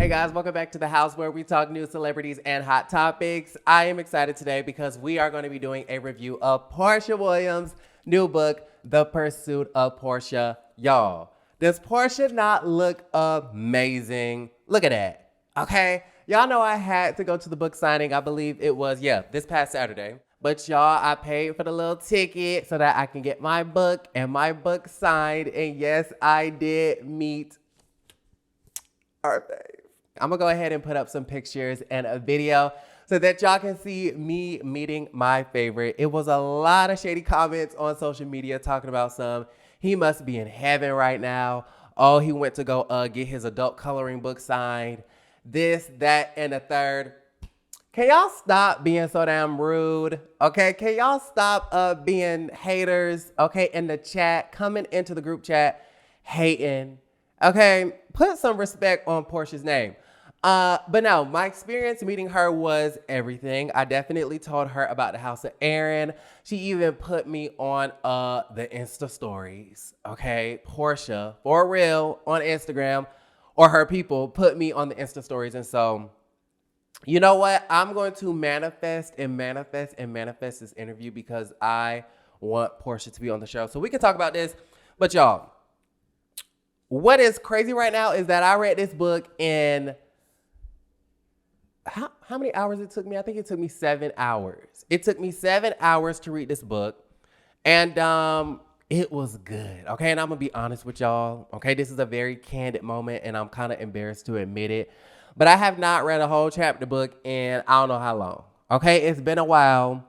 Hey guys, welcome back to the house where we talk news, celebrities, and hot topics. I am excited today because we are going to be doing a review of Porsha Williams' new book, The Pursuit of Porsha. Y'all, does Porsha not look amazing? Look at that, okay? Y'all know I had to go to the book signing. I believe it was, this past Saturday. But y'all, I paid for the little ticket so that I can get my book and my book signed. And yes, I did meet our fave. I'm gonna go ahead and put up some pictures and a video so that y'all can see me meeting my favorite. It was a lot of shady comments on social media talking about he must be in heaven right now. Oh, he went to go get his adult coloring book signed. This, that, and the third. Can y'all stop being so damn rude? Okay, can y'all stop being haters, okay, in the chat, coming into the group chat, hating. Okay, put some respect on Porsha's name. But no, my experience meeting her was everything. I definitely told her about the house of Aaron. She even put me on the Insta stories. Okay, Porsha, for real, on Instagram, or her people put me on the Insta stories. And so, you know what? I'm going to manifest this interview because I want Porsha to be on the show. So we can talk about this. But y'all, what is crazy right now is that I read this book in how many hours it took me? I think it took me 7 hours. It took me 7 hours to read this book. And it was good. Okay, and I'm going to be honest with y'all. Okay, this is a very candid moment and I'm kind of embarrassed to admit it. But I have not read a whole chapter book in I don't know how long. Okay, it's been a while.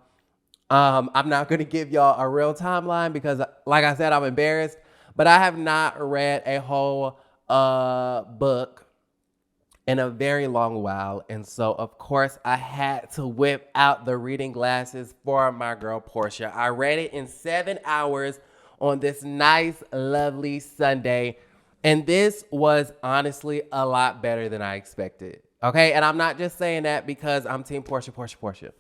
I'm not going to give y'all a real timeline because, like I said, I'm embarrassed. But I have not read a whole book in a very long while. And so, of course, I had to whip out the reading glasses for my girl, Porsha. I read it in 7 hours on this nice, lovely Sunday. And this was honestly a lot better than I expected. Okay, and I'm not just saying that because I'm team Porsha.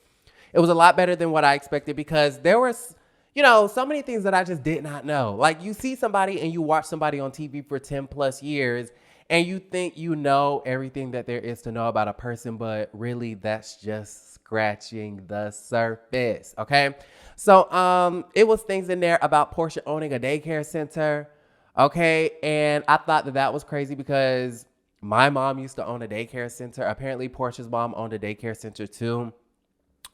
It was a lot better than what I expected because there was, so many things that I just did not know. Like you see somebody and you watch somebody on TV for 10 plus years and you think you know everything that there is to know about a person, but really that's just scratching the surface, okay? So it was things in there about Porsha owning a daycare center, okay? And I thought that was crazy because my mom used to own a daycare center. Apparently Porsha's mom owned a daycare center too.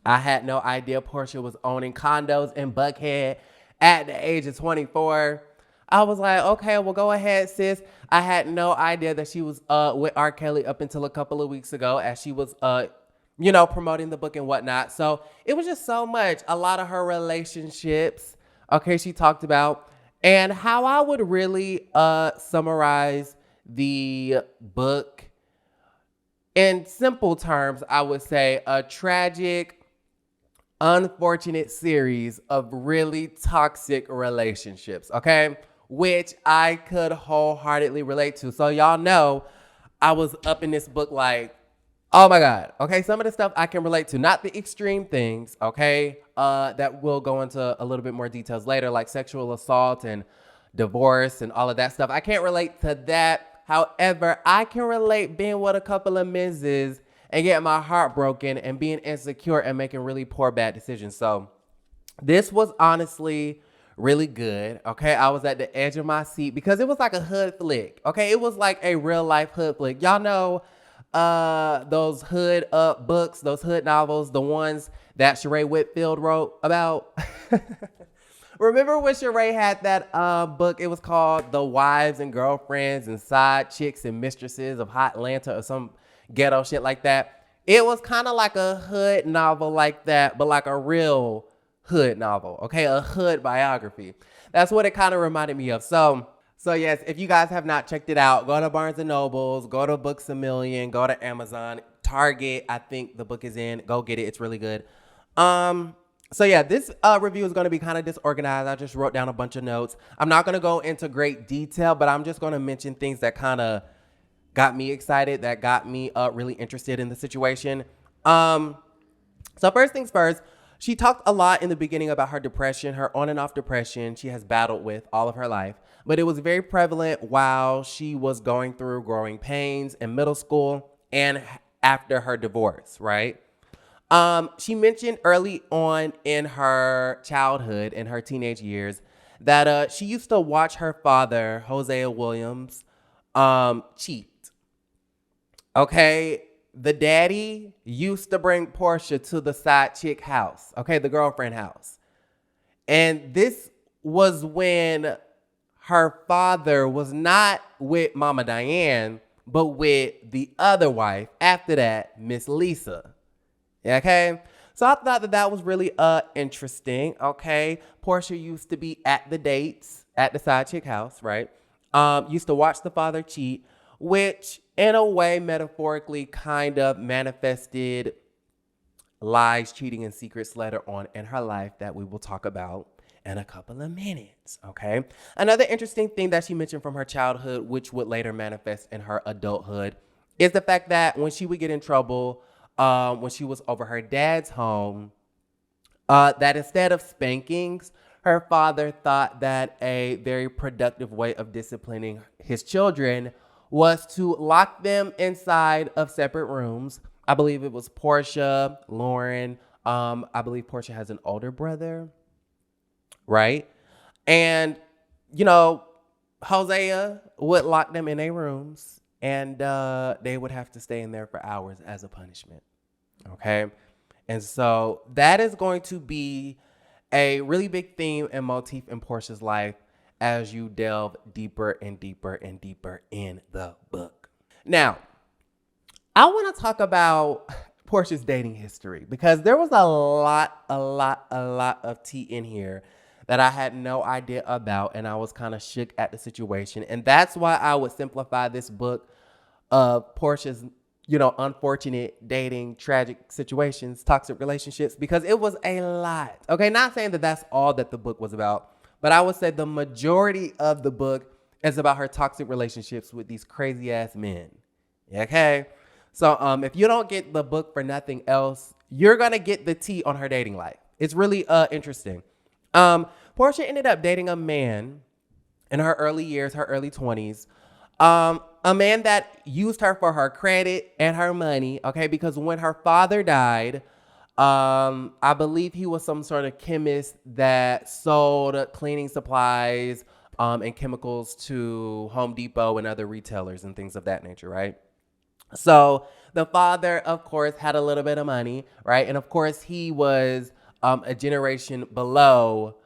I had no idea Porsha was owning condos in Buckhead at the age of 24. I was like, okay, well, go ahead, sis. I had no idea that she was with R. Kelly up until a couple of weeks ago as she was, promoting the book and whatnot. So it was just so much. A lot of her relationships, okay, she talked about. And how I would really summarize the book in simple terms, I would say a tragic, unfortunate series of really toxic relationships, okay? Which I could wholeheartedly relate to. So y'all know I was up in this book like, oh my God, okay? Some of the stuff I can relate to, not the extreme things, okay? That we'll go into a little bit more details later, like sexual assault and divorce and all of that stuff. I can't relate to that. However, I can relate being with a couple of menses and getting my heart broken and being insecure and making really poor, bad decisions. So this was honestly really good. Okay, I was at the edge of my seat because it was like a hood flick. Okay, it was like a real life hood flick. Y'all know those hood books, those hood novels, the ones that Sheree Whitfield wrote about. Remember when Sheree had that book? It was called The Wives and Girlfriends and Side Chicks and Mistresses of Hot Atlanta or some ghetto shit like that. It was kind of like a hood novel like that, but like a real hood novel, okay? A hood biography. That's what it kind of reminded me of. So yes, if you guys have not checked it out, go to Barnes & Nobles, go to Books A Million, go to Amazon, Target, I think the book is in. Go get it. It's really good. So yeah, this review is going to be kind of disorganized. I just wrote down a bunch of notes. I'm not going to go into great detail, but I'm just going to mention things that kind of got me excited, that got me really interested in the situation. So first things first, she talked a lot in the beginning about her depression, her on and off depression she has battled with all of her life. But it was very prevalent while she was going through growing pains in middle school. and after her divorce, right? She mentioned early on in her childhood, in her teenage years, that she used to watch her father, Hosea Williams, cheat. Okay, the daddy used to bring Porsha to the side chick house, okay, the girlfriend house. And this was when her father was not with Mama Diane, but with the other wife after that, Miss Lisa. Okay? So I thought that was really interesting, okay? Porsha used to be at the dates at the side chick house, right? Used to watch the father cheat, which in a way metaphorically kind of manifested lies, cheating, and secrets later on in her life that we will talk about in a couple of minutes, okay? Another interesting thing that she mentioned from her childhood, which would later manifest in her adulthood, is the fact that when she would get in trouble, when she was over her dad's home, that instead of spankings, her father thought that a very productive way of disciplining his children was to lock them inside of separate rooms. I believe it was Porsha, Lauren. I believe Porsha has an older brother, right? And, Hosea would lock them in their rooms, and they would have to stay in there for hours as a punishment, okay? And so that is going to be a really big theme and motif in Porsha's life as you delve deeper and deeper and deeper in the book. Now, I want to talk about Porsha's dating history because there was a lot of tea in here that I had no idea about, and I was kind of shook at the situation. And that's why I would simplify this book of Porsha's, unfortunate dating, tragic situations, toxic relationships, because it was a lot. Okay, not saying that that's all that the book was about, but I would say the majority of the book is about her toxic relationships with these crazy ass men. Okay? So if you don't get the book for nothing else, you're going to get the tea on her dating life. It's really interesting. Porsha ended up dating a man in her early years, her early 20s. A man that used her for her credit and her money, okay? Because when her father died, I believe he was some sort of chemist that sold cleaning supplies and chemicals to Home Depot and other retailers and things of that nature, right? So the father, of course, had a little bit of money, right? And of course, he was a generation below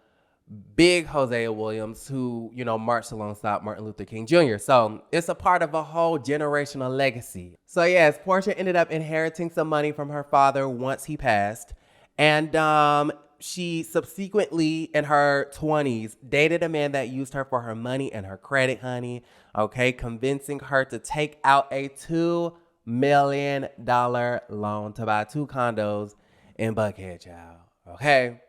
big Hosea Williams, who, marched alongside Martin Luther King Jr. So it's a part of a whole generational legacy. So yes, Porsha ended up inheriting some money from her father once he passed. And she subsequently, in her 20s, dated a man that used her for her money and her credit, honey. Okay, convincing her to take out a $2 million loan to buy 2 condos in Buckhead, child. Okay.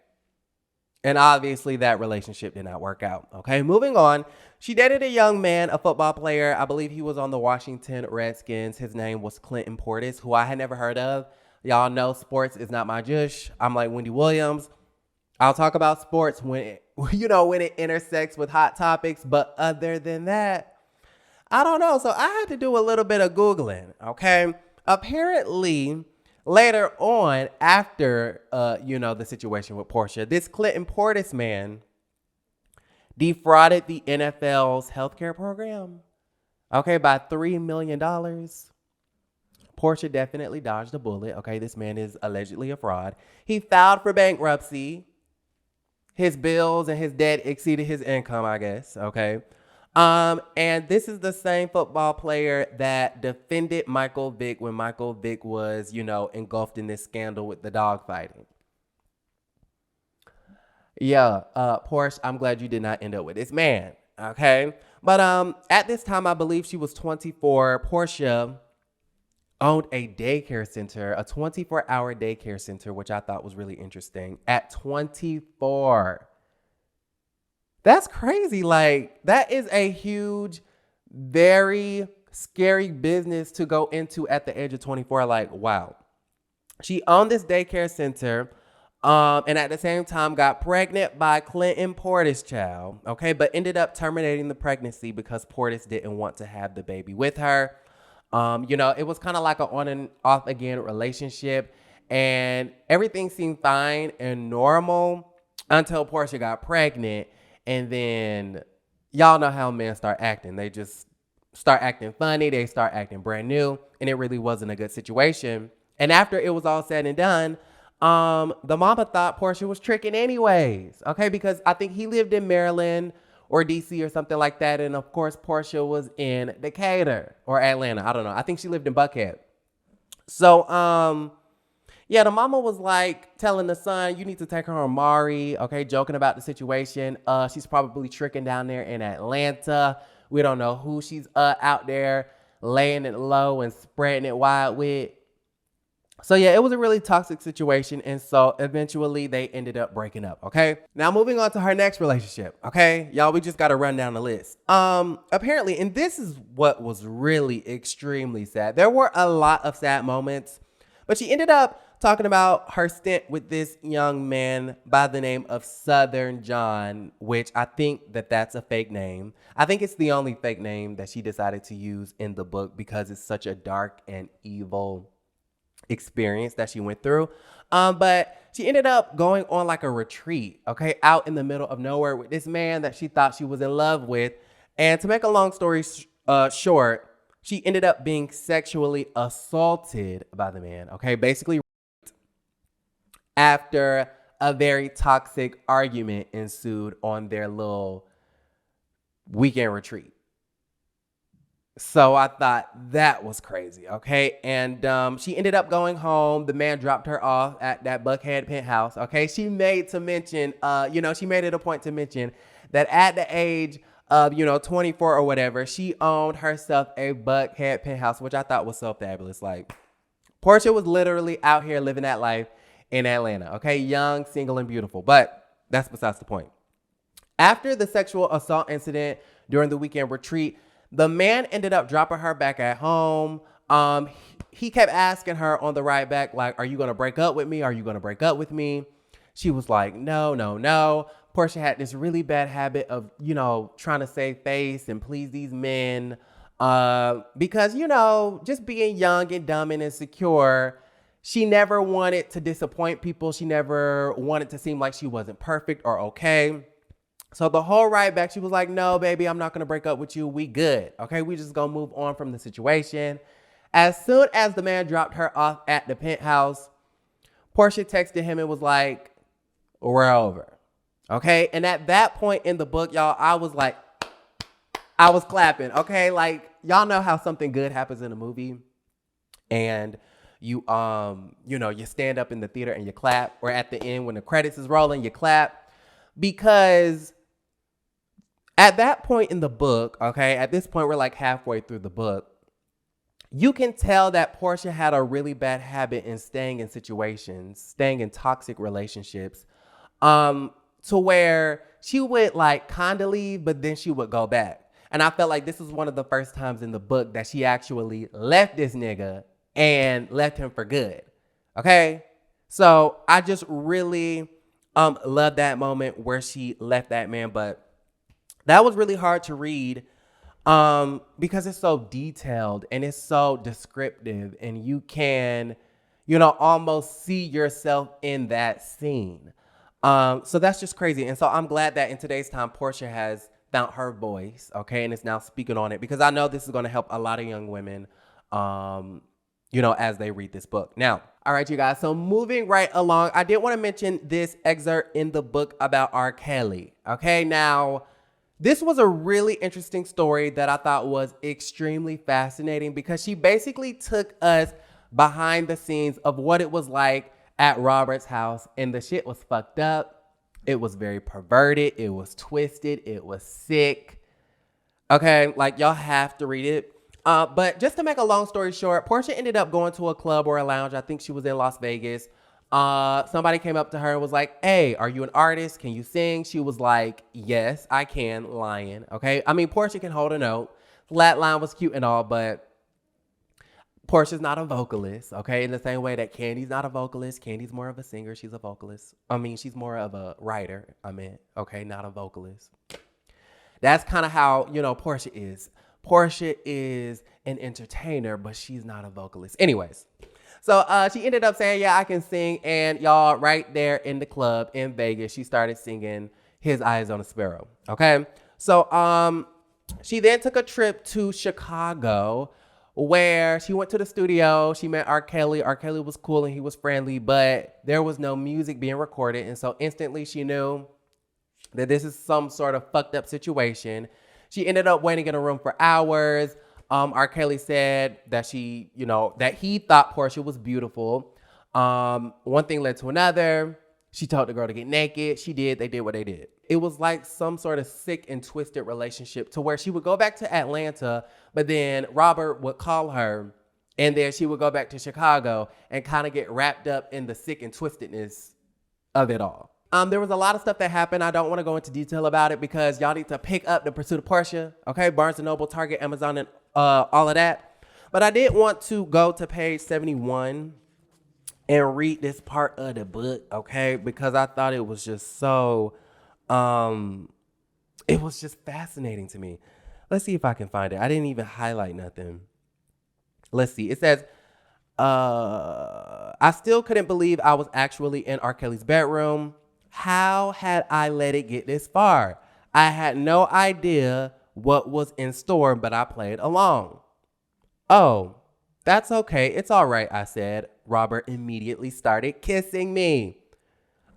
And obviously that relationship did not work out. Okay, moving on. She dated a young man, a football player. I believe he was on the Washington Redskins. His name was Clinton Portis, who I had never heard of. Y'all know sports is not my jush. I'm like Wendy Williams. I'll talk about sports when it intersects with hot topics. But other than that, I don't know. So I had to do a little bit of Googling. Okay, apparently, later on, after, the situation with Porsha, this Clinton Portis man defrauded the NFL's healthcare program, okay, by $3 million. Porsha definitely dodged a bullet, okay? This man is allegedly a fraud. He filed for bankruptcy. His bills and his debt exceeded his income, I guess, okay? And this is the same football player that defended Michael Vick when Michael Vick was, engulfed in this scandal with the dog fighting. Yeah, Porsche, I'm glad you did not end up with this man, okay? But at this time, I believe she was 24. Porsha owned a daycare center, a 24-hour daycare center, which I thought was really interesting. At 24. That's crazy. Like, that is a huge, very scary business to go into at the age of 24. Like, wow. She owned this daycare center and at the same time got pregnant by Clinton Portis' child, okay, but ended up terminating the pregnancy because Portis didn't want to have the baby with her. It was kind of like an on and off again relationship, and everything seemed fine and normal until Porsha got pregnant. And then y'all know how men start acting. They just start acting funny. They start acting brand new, and it really wasn't a good situation. And after it was all said and done, the mama thought Porsha was tricking anyways, okay? Because I think he lived in Maryland or DC or something like that. And of course, Porsha was in Decatur or Atlanta. I don't know. I think she lived in Buckhead. So, yeah, the mama was like telling the son, you need to take her on Mari, okay, joking about the situation. She's probably tricking down there in Atlanta. We don't know who she's out there laying it low and spreading it wide with. So yeah, it was a really toxic situation. And so eventually they ended up breaking up. Okay. Now moving on to her next relationship. Okay. Y'all, we just got to run down the list. Apparently, and this is what was really extremely sad. There were a lot of sad moments, but she ended up talking about her stint with this young man by the name of Southern John, which I think that's a fake name. I think it's the only fake name that she decided to use in the book because it's such a dark and evil experience that she went through. But she ended up going on like a retreat, okay, out in the middle of nowhere with this man that she thought she was in love with. And to make a long story short, she ended up being sexually assaulted by the man, okay, basically after a very toxic argument ensued on their little weekend retreat. So I thought that was crazy, okay? And she ended up going home. The man dropped her off at that Buckhead penthouse, okay? She made to mention, she made it a point to mention that at the age of, 24 or whatever, she owned herself a Buckhead penthouse, which I thought was so fabulous. Like, Porsha was literally out here living that life in Atlanta, okay? Young, single, and beautiful. But that's besides the point. After the sexual assault incident during the weekend retreat, the man ended up dropping her back at home. He kept asking her on the ride back, like, are you going to break up with me? Are you going to break up with me? She was like, no, no, no. Porsha had this really bad habit of, trying to save face and please these men. Because, just being young and dumb and insecure, she never wanted to disappoint people. She never wanted to seem like she wasn't perfect or okay. So the whole ride back, she was like, no, baby, I'm not going to break up with you. We good. Okay. We just going to move on from the situation. As soon as the man dropped her off at the penthouse, Porsha texted him and was like, we're over. Okay. And at that point in the book, y'all, I was clapping. Okay. Like, y'all know how something good happens in a movie and you stand up in the theater and you clap, or at the end when the credits is rolling, you clap, because at that point in the book, okay, at this point, we're like halfway through the book, you can tell that Porsha had a really bad habit in staying in situations, staying in toxic relationships, to where she would like kind of leave, but then she would go back. And I felt like this was one of the first times in the book that she actually left this nigga and left him for good. Okay. So I just really love that moment where she left that man. But that was really hard to read because it's so detailed and it's so descriptive, and you can, almost see yourself in that scene. So that's just crazy. And so I'm glad that in today's time, Porsha has found her voice, okay, and is now speaking on it, because I know this is going to help a lot of young women, as they read this book. Now, all right, you guys, so moving right along, I did want to mention this excerpt in the book about R. Kelly, okay? Now, this was a really interesting story that I thought was extremely fascinating, because she basically took us behind the scenes of what it was like at Robert's house, and the shit was fucked up. It was very perverted. It was twisted. It was sick. Okay, like, y'all have to read it. But just to make a long story short, Porsha ended up going to a club or a lounge. I think she was in Las Vegas. Somebody came up to her and was like, hey, are you an artist? Can you sing? She was like, yes, I can, lying. Okay. I mean, Porsha can hold a note. Flatline was cute and all, but Porsha's not a vocalist. Okay. In the same way that Candy's not a vocalist. Candy's more of a singer. She's a vocalist. I mean, she's more of a writer. Okay. Not a vocalist. That's kind of how, Porsha is. Porsha is an entertainer, but she's not a vocalist. Anyways, so she ended up saying, yeah, I can sing. And y'all, right there in the club in Vegas, she started singing His Eyes on a Sparrow. Okay. So she then took a trip to Chicago where she went to the studio. She met R. Kelly. R. Kelly was cool and he was friendly, but there was no music being recorded. And so instantly she knew that this is some sort of fucked up situation. She ended up waiting in a room for hours. R. Kelly said that that he thought Porsha was beautiful. One thing led to another. She told the girl to get naked. She did. They did what they did. It was like some sort of sick and twisted relationship to where she would go back to Atlanta, but then Robert would call her, and then she would go back to Chicago and kind of get wrapped up in the sick and twistedness of it all. There was a lot of stuff that happened. I don't want to go into detail about it because y'all need to pick up The Pursuit of Porsha, okay? Barnes & Noble, Target, Amazon, and all of that. But I did want to go to page 71 and read this part of the book, okay? Because I thought it was just so, it was just fascinating to me. Let's see if I can find it. I didn't even highlight nothing. Let's see. It says, I still couldn't believe I was actually in R. Kelly's bedroom. How had I let it get this far? I had no idea what was in store, but I played along. Oh, that's okay. It's all right, I said. Robert immediately started kissing me.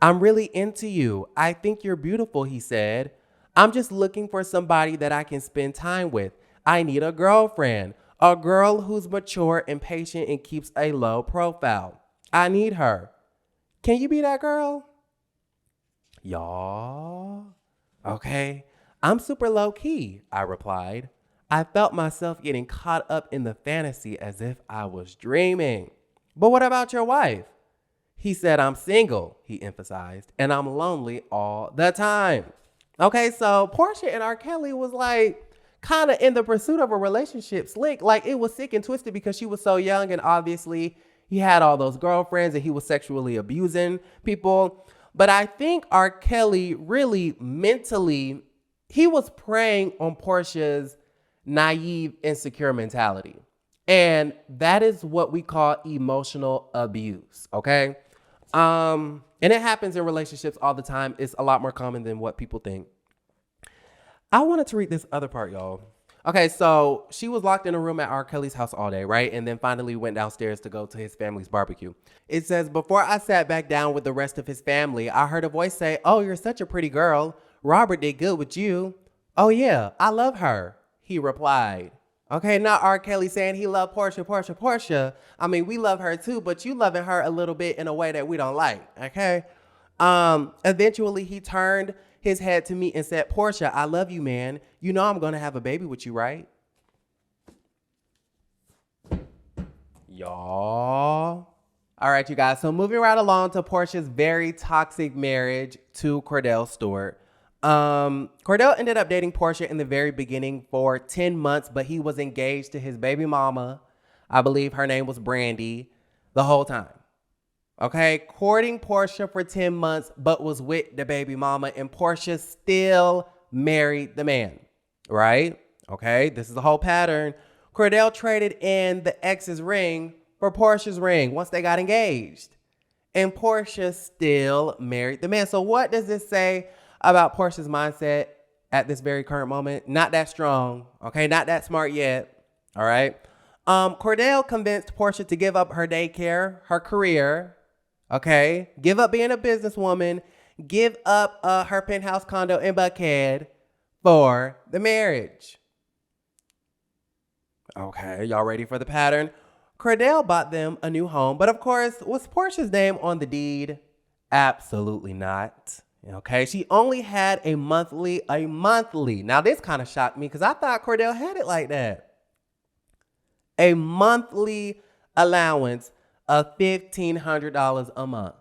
I'm really into you. I think you're beautiful, he said. I'm just looking for somebody that I can spend time with. I need a girlfriend, a girl who's mature and patient and keeps a low profile. I need her. Can you be that girl? Y'all, okay. I'm super low key, I replied. I felt myself getting caught up in the fantasy as if I was dreaming. But what about your wife? He said, I'm single, he emphasized, and I'm lonely all the time. Okay, so Porsha and R. Kelly was like kind of in the pursuit of a relationship slick. Like it was sick and twisted because she was so young and obviously he had all those girlfriends and he was sexually abusing people. But I think R. Kelly really mentally, he was preying on Porsha's naive, insecure mentality. And that is what we call emotional abuse, okay? And it happens in relationships all the time. It's a lot more common than what people think. I wanted to read this other part, y'all. Okay, so she was locked in a room at R. Kelly's house all day, right? And then finally went downstairs to go to his family's barbecue. It says, before I sat back down with the rest of his family, I heard a voice say, oh, you're such a pretty girl. Robert did good with you. Oh, yeah, I love her, he replied. Okay, not R. Kelly saying he loved Porsha. I mean, we love her too, but you loving her a little bit in a way that we don't like, okay? Eventually, he turned his head to me and said, Porsha, I love you, man. You know I'm going to have a baby with you, right? Y'all. All right, you guys. So moving right along to Porsha's very toxic marriage to Cordell Stewart. Cordell ended up dating Porsha in the very beginning for 10 months, but he was engaged to his baby mama. I believe her name was Brandy the whole time. Okay, courting Porsha for 10 months, but was with the baby mama, and Porsha still married the man, right? Okay, this is the whole pattern. Cordell traded in the ex's ring for Porsha's ring once they got engaged, and Porsha still married the man. So what does this say about Porsha's mindset at this very current moment? Not that strong, okay? Not that smart yet, all right? Cordell convinced Porsha to give up her daycare, her career, okay? Give up being a businesswoman, give up her penthouse condo in Buckhead for the marriage. Okay, y'all ready for the pattern? Cordell bought them a new home, but of course, was Porsha's name on the deed? Absolutely not. Okay, she only had a monthly. Now this kind of shocked me because I thought Cordell had it like that. A monthly allowance of $1,500 a month.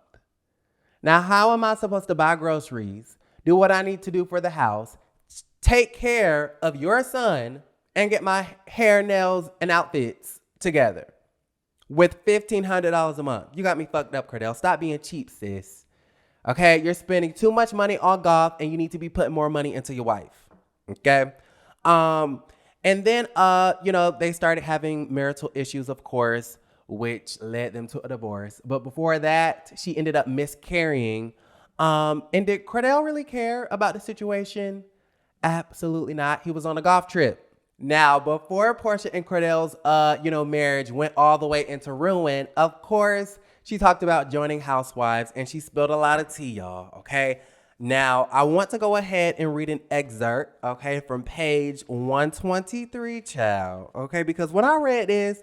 Now, how am I supposed to buy groceries, do what I need to do for the house, take care of your son, and get my hair, nails, and outfits together with $1,500 a month? You got me fucked up, Cordell. Stop being cheap, sis. Okay, you're spending too much money on golf and you need to be putting more money into your wife. Okay? And then, they started having marital issues, of course, which led them to a divorce. But before that, she ended up miscarrying. And did Cordell really care about the situation? Absolutely not. He was on a golf trip. Now, before Porsha and Cordell's, marriage went all the way into ruin, of course, she talked about joining Housewives, and she spilled a lot of tea, y'all, okay? Now, I want to go ahead and read an excerpt, okay, from page 123, child, okay? Because when I read this,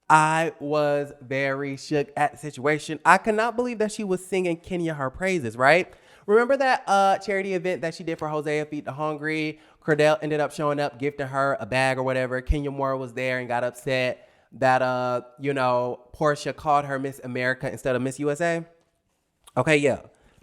I was very shook at the situation. I could not believe that she was singing Kenya her praises, right? Remember that charity event that she did for Hosea Feed the Hungry? Cordell ended up showing up, gifting her a bag or whatever. Kenya Moore was there and got upset that, Porsha called her Miss America instead of Miss USA. Okay, yeah.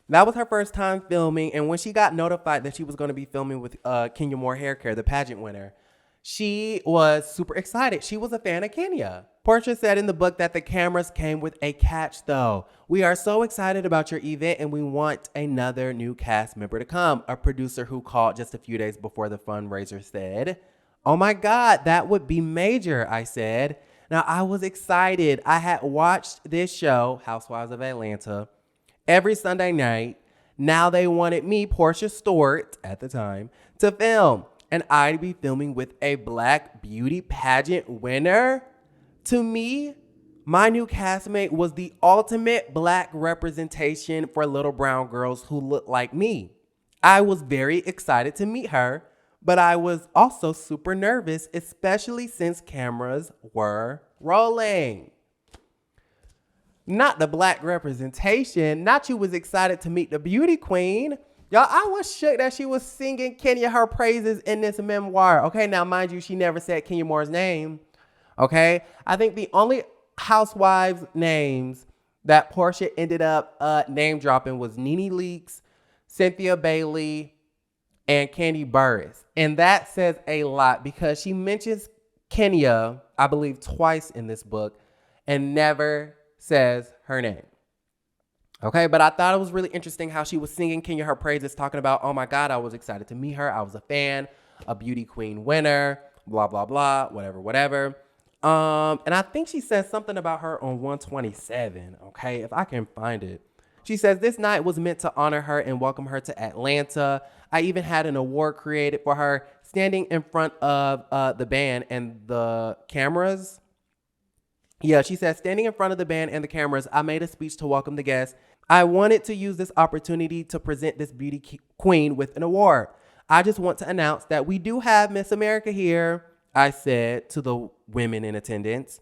That was her first time filming. And when she got notified that she was going to be filming with Kenya Moore Hair Care, the pageant winner, she was super excited. She was a fan of Kenya. Porsha said in the book that the cameras came with a catch, though. We are so excited about your event and we want another new cast member to come. A producer who called just a few days before the fundraiser said, "Oh my God, that would be major," I said. Now, I was excited. I had watched this show, Housewives of Atlanta, every Sunday night. Now they wanted me, Porsha Stewart, at the time, to film. And I'd be filming with a Black beauty pageant winner? To me, my new castmate was the ultimate Black representation for little brown girls who look like me. I was very excited to meet her, but I was also super nervous, especially since cameras were rolling. Not the Black representation. Not you was excited to meet the beauty queen. Y'all, I was shook that she was singing Kenya her praises in this memoir. Okay, now mind you, she never said Kenya Moore's name. Okay, I think the only housewives names that Porsha ended up name dropping was Nene Leaks, Cynthia Bailey, and Candy Burris. And that says a lot because she mentions Kenya, I believe, twice in this book and never says her name. Okay, but I thought it was really interesting how she was singing Kenya her praises, talking about, oh my God, I was excited to meet her. I was a fan, a beauty queen winner, blah, blah, blah, whatever. And I think she says something about her on 127, okay, if I can find it. She says, this night was meant to honor her and welcome her to Atlanta. I even had an award created for her standing in front of the band and the cameras. Yeah, she says, standing in front of the band and the cameras, I made a speech to welcome the guests. I wanted to use this opportunity to present this beauty queen with an award. I just want to announce that we do have Miss America here, I said to the women in attendance.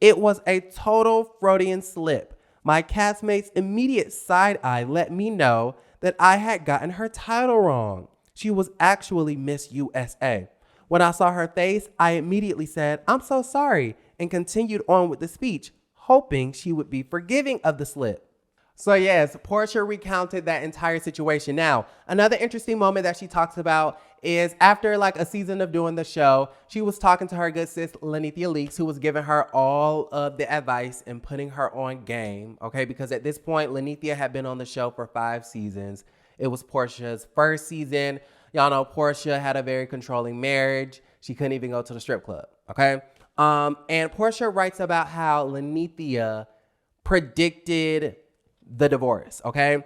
It was a total Freudian slip. My castmate's immediate side eye let me know that I had gotten her title wrong. She was actually Miss USA. When I saw her face, I immediately said, I'm so sorry, and continued on with the speech, hoping she would be forgiving of the slip. So yes, Porsha recounted that entire situation. Now, another interesting moment that she talks about is after like a season of doing the show, she was talking to her good sis, Lainithia Leaks, who was giving her all of the advice and putting her on game, okay? Because at this point, Lainithia had been on the show for 5 seasons. It was Porsha's first season. Y'all know Porsha had a very controlling marriage. She couldn't even go to the strip club, okay? And Porsha writes about how Lainithia predicted the divorce, okay?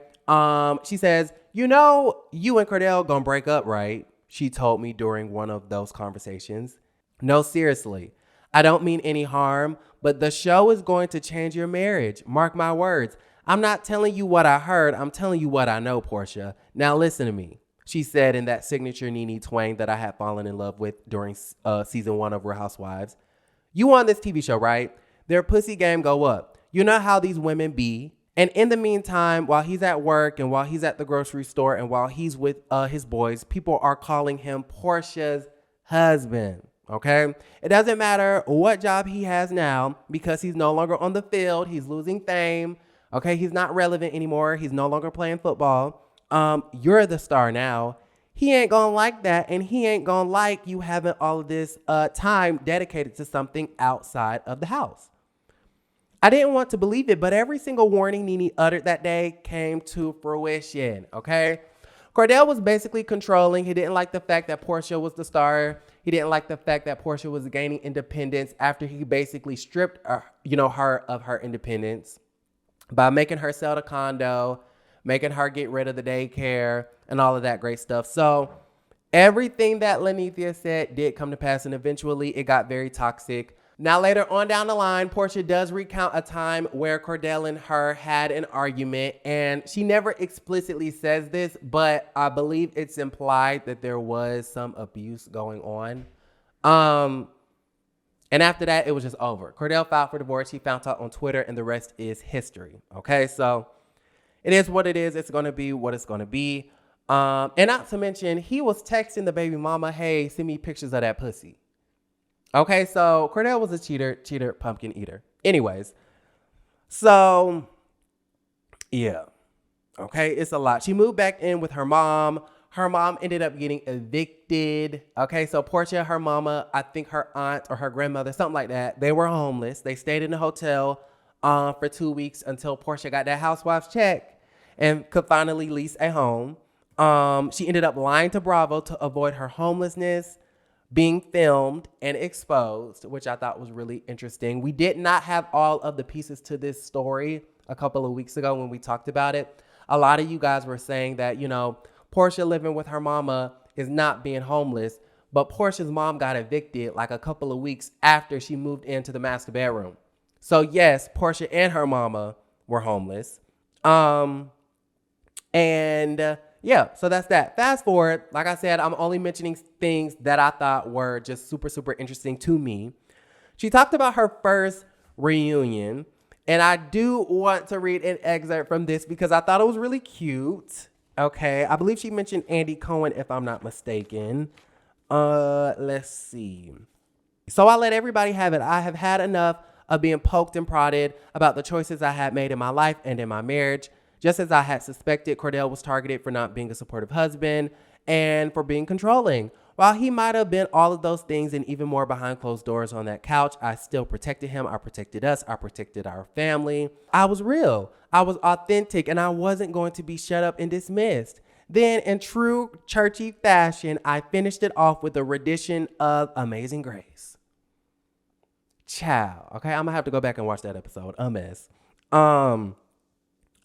She says, you know, you and Cordell gonna break up, right? She told me during one of those conversations. No, seriously, I don't mean any harm, but the show is going to change your marriage. Mark my words. I'm not telling you what I heard. I'm telling you what I know, Porsha. Now listen to me. She said in that signature Nene twang that I had fallen in love with during season 1 of Real Housewives. You on this TV show, right? Their pussy game go up. You know how these women be. And in the meantime, while he's at work and while he's at the grocery store and while he's with his boys, people are calling him Porsha's husband, okay? It doesn't matter what job he has now because he's no longer on the field. He's losing fame, okay? He's not relevant anymore. He's no longer playing football. You're the star now. He ain't gonna like that, and he ain't gonna like you having all of this time dedicated to something outside of the house. I didn't want to believe it, but every single warning Nene uttered that day came to fruition, okay? Cordell was basically controlling. He didn't like the fact that Porsha was the star. He He didn't like the fact that Porsha was gaining independence after he basically stripped her, her of her independence by making her sell the condo, making her get rid of the daycare, and all of that great stuff. So everything that Lainithia said did come to pass, and eventually it got very toxic. Now, later on down the line, Porsha does recount a time where Cordell and her had an argument, and she never explicitly says this, but I believe it's implied that there was some abuse going on. And after that, it was just over. Cordell filed for divorce. He found out on Twitter, and the rest is history. Okay, so it is what it is. It's going to be what it's going to be. And not to mention, he was texting the baby mama, hey, send me pictures of that pussy. Okay, so Cordell was a cheater, pumpkin eater. Anyways, so yeah, okay, it's a lot. She moved back in with her mom. Her mom ended up getting evicted. Okay, so Porsha, her mama, I think her aunt or her grandmother, something like that, they were homeless. They stayed in the hotel for 2 weeks until Porsha got that Housewives check and could finally lease a home. She ended up lying to Bravo to avoid her homelessness being filmed and exposed, which I thought was really interesting. We did not have all of the pieces to this story a couple of weeks ago when we talked about it. A lot of you guys were saying that, Porsha living with her mama is not being homeless, but Porsha's mom got evicted like a couple of weeks after she moved into the master bedroom. So yes, Porsha and her mama were homeless. Yeah, so that's that. Fast forward, like I said, I'm only mentioning things that I thought were just super, super interesting to me. She talked about her first reunion, and I do want to read an excerpt from this because I thought it was really cute. Okay, I believe she mentioned Andy Cohen, if I'm not mistaken. Let's see. So I let everybody have it. I have had enough of being poked and prodded about the choices I had made in my life and in my marriage. Just as I had suspected, Cordell was targeted for not being a supportive husband and for being controlling. While he might have been all of those things and even more behind closed doors on that couch, I still protected him. I protected us. I protected our family. I was real. I was authentic, and I wasn't going to be shut up and dismissed. Then, in true churchy fashion, I finished it off with a rendition of Amazing Grace. Ciao. Okay, I'm going to have to go back and watch that episode. A mess.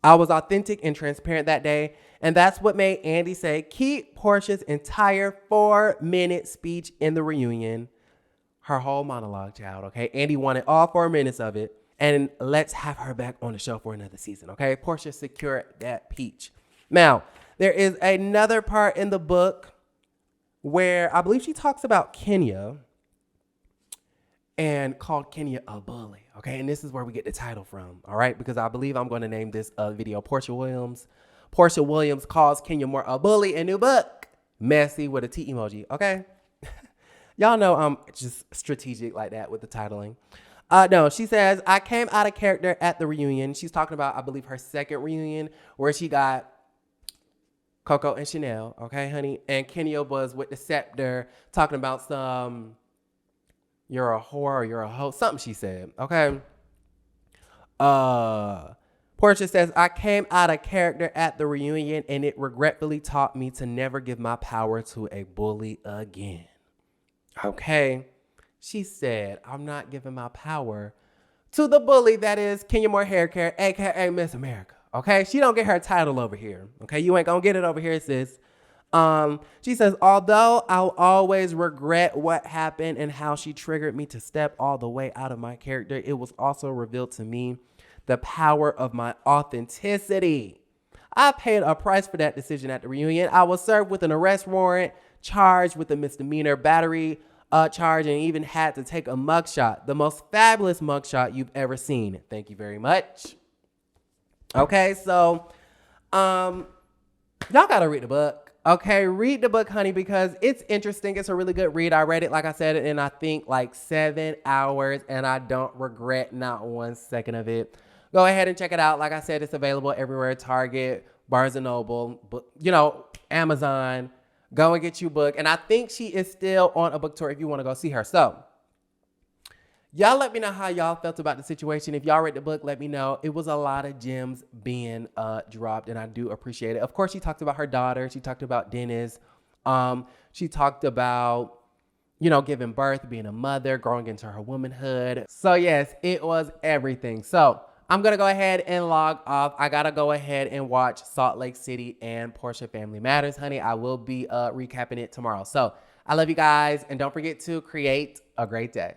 I was authentic and transparent that day, and that's what made Andy say, keep Porsha's entire 4-minute speech in the reunion. Her whole monologue, child, okay? Andy wanted all 4 minutes of it, and let's have her back on the show for another season, okay? Porsha secured that peach. Now, there is another part in the book where I believe she talks about Kenya and called Kenya a bully. Okay, and this is where we get the title from, all right? Because I believe I'm going to name this video Porsha Williams. Porsha Williams calls Kenya Moore a bully in new book. Messy with a T emoji, okay? Y'all know I'm just strategic like that with the titling. No, she says, I came out of character at the reunion. She's talking about, I believe, her second reunion where she got Coco and Chanel, okay, honey? And Kenya was with the scepter talking about some... you're a whore or you're a hoe, something she said, okay? Porsha says, I came out of character at the reunion and it regretfully taught me to never give my power to a bully again. Okay? She said, I'm not giving my power to the bully that is Kenya Moore Hair Care, aka Miss America. Okay? She don't get her title over here. Okay? You ain't gonna get it over here, sis. She says, although I'll always regret what happened and how she triggered me to step all the way out of my character, it was also revealed to me the power of my authenticity. I paid a price for that decision at the reunion. I was served with an arrest warrant, charged with a misdemeanor battery charge, and even had to take a mugshot, the most fabulous mugshot you've ever seen. Thank you very much. Okay, so y'all gotta read the book. Okay, read the book, honey, because it's interesting. It's a really good read. I read it, like I said, in I think like 7 hours, and I don't regret not 1 second of it. Go ahead and check it out. Like I said, it's available everywhere. Target, Barnes & Noble, Amazon. Go and get you a book. And I think she is still on a book tour if you want to go see her. So y'all let me know how y'all felt about the situation. If y'all read the book, let me know. It was a lot of gems being dropped, and I do appreciate it. Of course, she talked about her daughter. She talked about Dennis. She talked about, you know, giving birth, being a mother, growing into her womanhood. So yes, it was everything. So I'm going to go ahead and log off. I got to go ahead and watch Salt Lake City and Porsha Family Matters, honey. I will be recapping it tomorrow. So I love you guys. And don't forget to create a great day.